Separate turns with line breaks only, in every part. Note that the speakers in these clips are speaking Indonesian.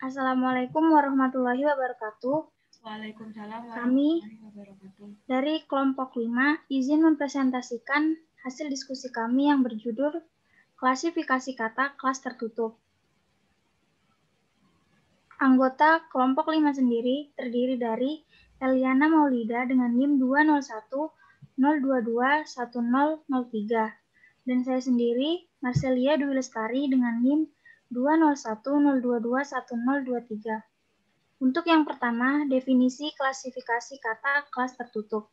Assalamualaikum warahmatullahi wabarakatuh.
Waalaikumsalam
Kami
warahmatullahi wabarakatuh.
dari kelompok 5 izin mempresentasikan hasil diskusi kami yang berjudul Klasifikasi Kata Kelas Tertutup. Anggota kelompok 5 sendiri terdiri dari Eliana Maulida dengan NIM 201022103 dan saya sendiri Marcelia Dwi Lestari dengan NIM 201022103. Untuk yang pertama, definisi klasifikasi kata kelas tertutup.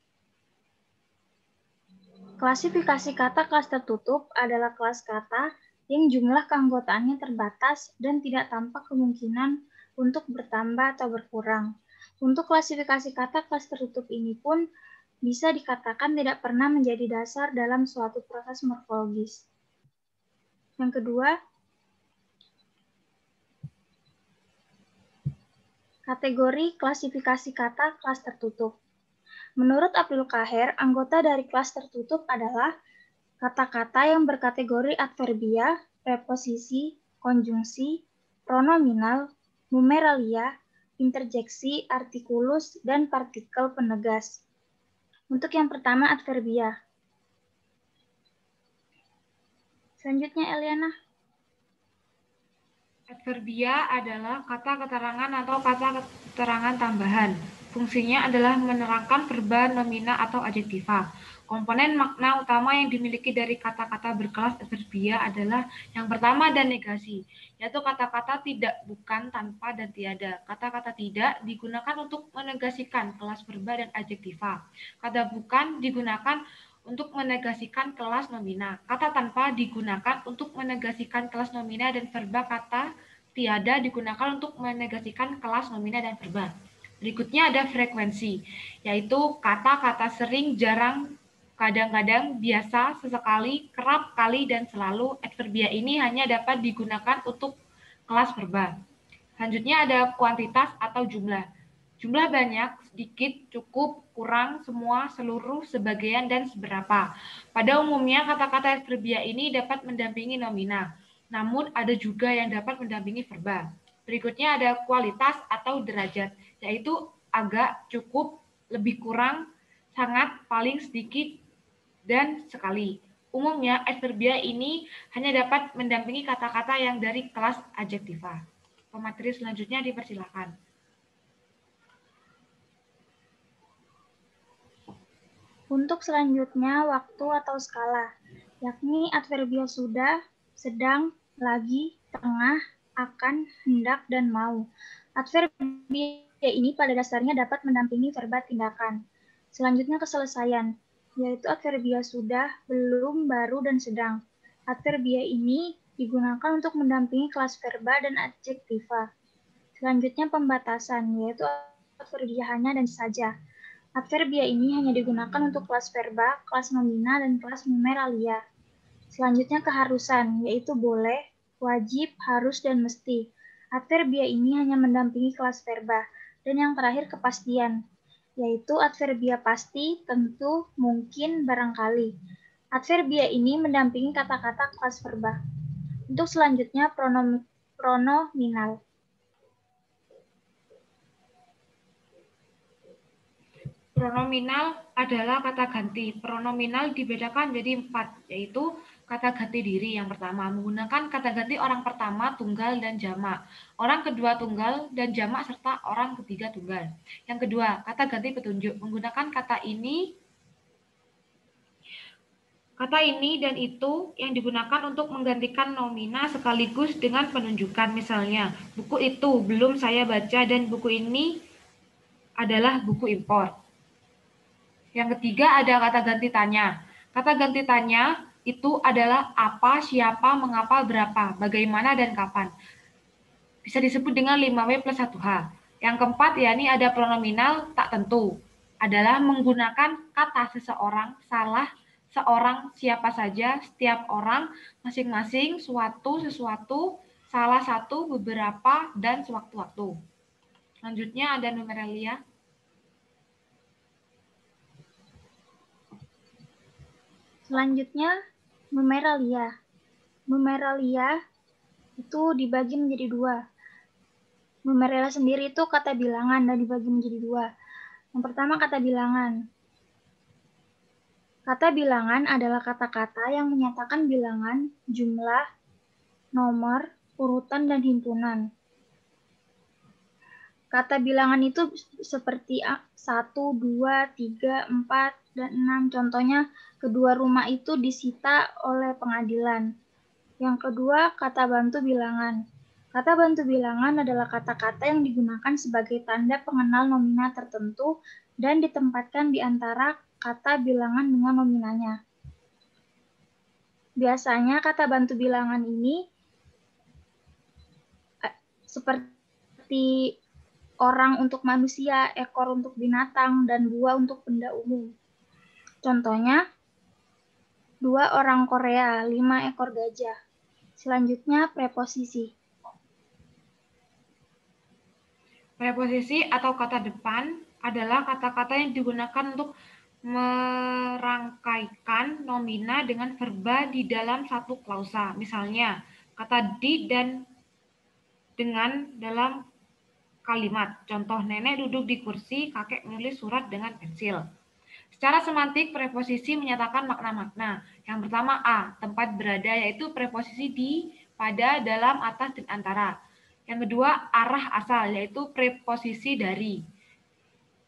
Klasifikasi kata kelas tertutup adalah kelas kata yang jumlah keanggotaannya terbatas dan tidak tampak kemungkinan untuk bertambah atau berkurang. Untuk klasifikasi kata kelas tertutup ini pun bisa dikatakan tidak pernah menjadi dasar dalam suatu proses morfologis. Yang kedua, kategori klasifikasi kata kelas tertutup. Menurut Abdul Qaher, anggota dari kelas tertutup adalah kata-kata yang berkategori adverbia, preposisi, konjungsi, pronominal, numeralia, interjeksi, artikulus, dan partikel penegas. Untuk yang pertama, adverbia. Selanjutnya, Eliana.
Adverbia adalah kata keterangan atau kata keterangan tambahan. Fungsinya adalah menerangkan verba, nomina, atau adjektiva. Komponen makna utama yang dimiliki dari kata-kata berkelas adverbia adalah yang pertama dan negasi, yaitu kata-kata tidak, bukan, tanpa, dan tiada. Kata-kata tidak digunakan untuk menegasikan kelas verba dan adjektiva. Kata bukan digunakan untuk menegasikan kelas nomina. Kata tanpa digunakan untuk menegasikan kelas nomina dan verba. Kata tiada digunakan untuk menegasikan kelas nomina dan verba. Berikutnya ada frekuensi, yaitu kata-kata sering, jarang, kadang-kadang, biasa, sesekali, kerap kali, dan selalu. Adverbia ini hanya dapat digunakan untuk kelas verba. Selanjutnya ada kuantitas atau jumlah. Jumlah banyak, sedikit, cukup, kurang, semua, seluruh, sebagian, dan seberapa. Pada umumnya kata-kata adverbia ini dapat mendampingi nomina, namun ada juga yang dapat mendampingi verba. Berikutnya ada kualitas atau derajat, yaitu agak, cukup, lebih kurang, sangat, paling, sedikit, dan sekali. Umumnya adverbia ini hanya dapat mendampingi kata-kata yang dari kelas adjektiva. Pemateri selanjutnya dipersilakan.
Untuk selanjutnya, waktu atau skala, yakni adverbia sudah, sedang, lagi, tengah, akan, hendak, dan mau. Adverbia ini pada dasarnya dapat mendampingi verba tindakan. Selanjutnya keselesaian, yaitu adverbia sudah, belum, baru, dan sedang. Adverbia ini digunakan untuk mendampingi kelas verba dan adjektiva. Selanjutnya pembatasan, yaitu adverbia hanya dan saja. Adverbia ini hanya digunakan untuk kelas verba, kelas nomina, dan kelas numeralia. Selanjutnya keharusan, yaitu boleh, wajib, harus, dan mesti. Adverbia ini hanya mendampingi kelas verba. Dan yang terakhir kepastian, yaitu adverbia pasti, tentu, mungkin, barangkali. Adverbia ini mendampingi kata-kata kelas verba. Untuk selanjutnya pronominal.
Pronominal adalah kata ganti. Pronominal dibedakan jadi 4, yaitu kata ganti diri yang pertama, menggunakan kata ganti orang pertama, tunggal, dan jamak. Orang kedua tunggal dan jamak, serta orang ketiga tunggal. Yang kedua, kata ganti petunjuk, menggunakan kata ini dan itu yang digunakan untuk menggantikan nomina sekaligus dengan penunjukan. Misalnya, buku itu belum saya baca dan buku ini adalah buku impor. Yang ketiga ada kata ganti tanya. Kata ganti tanya itu adalah apa, siapa, mengapa, berapa, bagaimana, dan kapan. Bisa disebut dengan 5W plus 1H. Yang keempat yakni ada pronominal tak tentu. Adalah menggunakan kata seseorang, salah, seorang, siapa saja, setiap orang, masing-masing, suatu, sesuatu, salah satu, beberapa, dan sewaktu-waktu. Selanjutnya ada numeralia.
Selanjutnya, numeralia. Numeralia itu dibagi menjadi 2, Memerela sendiri itu kata bilangan dan dibagi menjadi dua. Yang pertama kata bilangan. Kata bilangan adalah kata-kata yang menyatakan bilangan, jumlah, nomor, urutan, dan himpunan. Kata bilangan itu seperti 1, 2, 3, 4, dan 6. Contohnya, kedua rumah itu disita oleh pengadilan. Yang kedua, kata bantu bilangan. Kata bantu bilangan adalah kata-kata yang digunakan sebagai tanda pengenal nomina tertentu dan ditempatkan di antara kata bilangan dengan nominanya. Biasanya kata bantu bilangan ini seperti orang untuk manusia, ekor untuk binatang, dan buah untuk benda umum. Contohnya, 2 orang Korea, 5 ekor gajah. Selanjutnya, preposisi.
Preposisi atau kata depan adalah kata-kata yang digunakan untuk merangkaikan nomina dengan verba di dalam satu klausa. Misalnya, kata di dan dengan dalam kalimat. Contoh, nenek duduk di kursi, kakek menulis surat dengan pensil. Secara semantik, preposisi menyatakan makna-makna. Yang pertama A, tempat berada, yaitu preposisi di, pada, dalam, atas, dan antara. Yang kedua, arah asal, yaitu preposisi dari.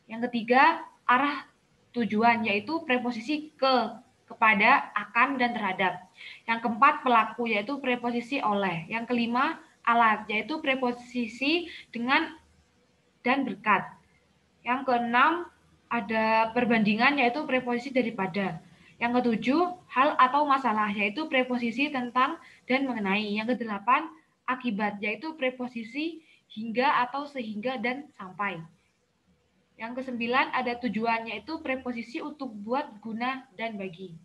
Yang ketiga, arah tujuan, yaitu preposisi ke, kepada, akan, dan terhadap. Yang keempat, pelaku, yaitu preposisi oleh. Yang kelima, alat, yaitu preposisi dengan dan berkat. Yang keenam, ada perbandingan, yaitu preposisi daripada. Yang ketujuh, hal atau masalah, yaitu preposisi tentang dan mengenai. Yang kedelapan, akibat, yaitu preposisi hingga atau sehingga dan sampai. Yang kesembilan, ada tujuan, yaitu preposisi untuk buat, guna, dan bagi.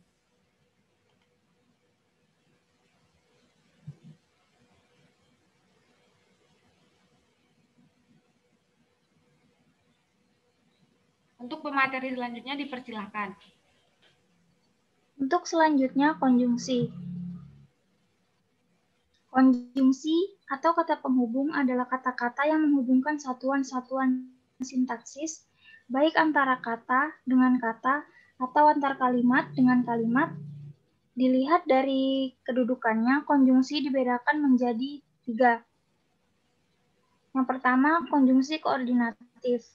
Untuk pemateri selanjutnya dipersilahkan.
Untuk selanjutnya, konjungsi. Konjungsi atau kata penghubung adalah kata-kata yang menghubungkan satuan-satuan sintaksis, baik antara kata dengan kata atau antar kalimat dengan kalimat. Dilihat dari kedudukannya, konjungsi dibedakan menjadi 3. Yang pertama, konjungsi koordinatif.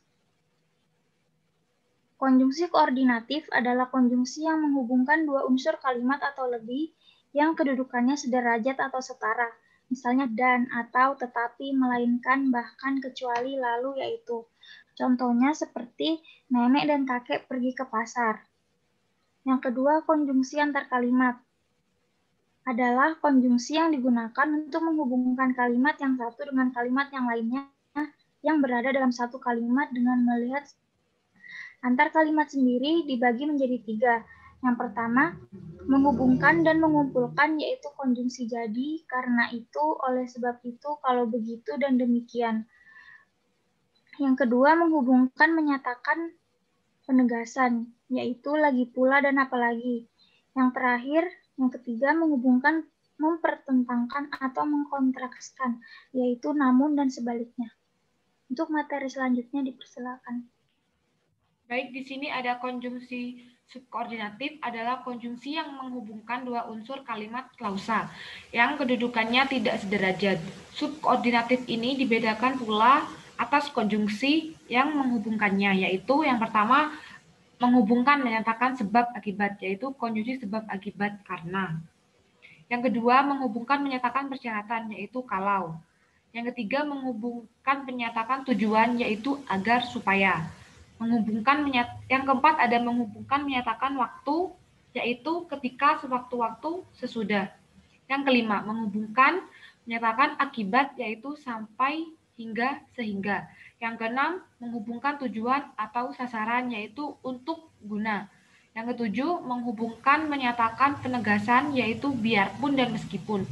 Konjungsi koordinatif adalah konjungsi yang menghubungkan dua unsur kalimat atau lebih yang kedudukannya sederajat atau setara, misalnya dan, atau, tetapi, melainkan, bahkan, kecuali, lalu, yaitu. Contohnya seperti nenek dan kakek pergi ke pasar. Yang kedua, konjungsi antar kalimat adalah konjungsi yang digunakan untuk menghubungkan kalimat yang satu dengan kalimat yang lainnya yang berada dalam satu kalimat dengan melihat antar kalimat sendiri dibagi menjadi 3. Yang pertama, menghubungkan dan mengumpulkan, yaitu konjungsi jadi, karena itu, oleh sebab itu, kalau begitu, dan demikian. Yang kedua, menghubungkan menyatakan penegasan, yaitu lagi pula dan apalagi. Yang terakhir, yang ketiga, menghubungkan mempertentangkan atau mengkontraskan, yaitu namun dan sebaliknya. Untuk materi selanjutnya dipersilakan.
Baik, di sini ada konjungsi subkoordinatif adalah konjungsi yang menghubungkan dua unsur kalimat klausa yang kedudukannya tidak sederajat. Subkoordinatif ini dibedakan pula atas konjungsi yang menghubungkannya, yaitu yang pertama menghubungkan menyatakan sebab akibat, yaitu konjungsi sebab akibat karena. Yang kedua, menghubungkan menyatakan persyaratan, yaitu kalau. Yang ketiga, menghubungkan menyatakan tujuan, yaitu agar, supaya. Yang keempat ada menghubungkan menyatakan waktu, yaitu ketika, sewaktu-waktu, sesudah. Yang kelima, menghubungkan menyatakan akibat, yaitu sampai, hingga, sehingga. Yang keenam, menghubungkan tujuan atau sasaran, yaitu untuk, guna. Yang ketujuh, menghubungkan menyatakan penegasan, yaitu biarpun dan meskipun.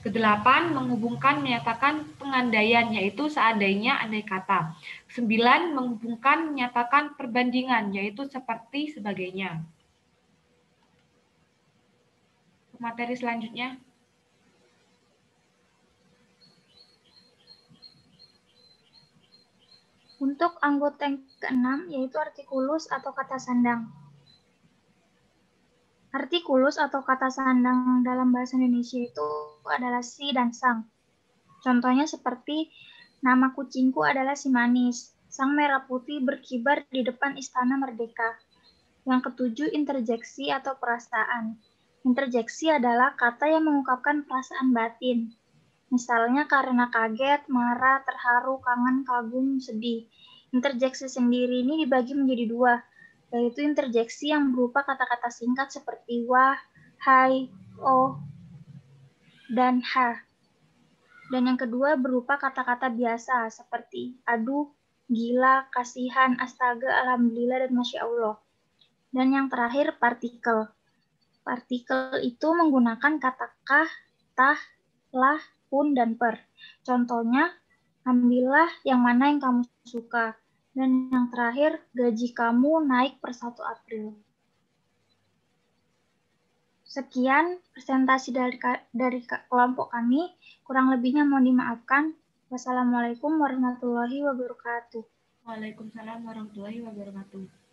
Kedelapan, menghubungkan menyatakan pengandaian, yaitu seandainya, andai kata. 9, menghubungkan menyatakan perbandingan, yaitu seperti sebagainya. Materi selanjutnya.
Untuk anggota yang keenam, yaitu artikulus atau kata sandang. Artikulus atau kata sandang dalam bahasa Indonesia itu adalah si dan sang. Contohnya seperti, nama kucingku adalah si manis. Sang merah putih berkibar di depan istana merdeka. Yang ketujuh, interjeksi atau perasaan. Interjeksi adalah kata yang mengungkapkan perasaan batin. Misalnya karena kaget, marah, terharu, kangen, kagum, sedih. Interjeksi sendiri ini dibagi menjadi dua, yaitu interjeksi yang berupa kata-kata singkat seperti wah, hai, oh, dan ha. Dan yang kedua berupa kata-kata biasa seperti aduh, gila, kasihan, astaga, alhamdulillah, dan masya Allah. Dan yang terakhir partikel. Partikel itu menggunakan kata kah, tah, lah, pun, dan per. Contohnya, ambillah yang mana yang kamu suka. Dan yang terakhir, gaji kamu naik per 1 April. Sekian presentasi dari kelompok kami. Kurang lebihnya mohon dimaafkan. Wassalamualaikum warahmatullahi wabarakatuh.
Waalaikumsalam warahmatullahi wabarakatuh.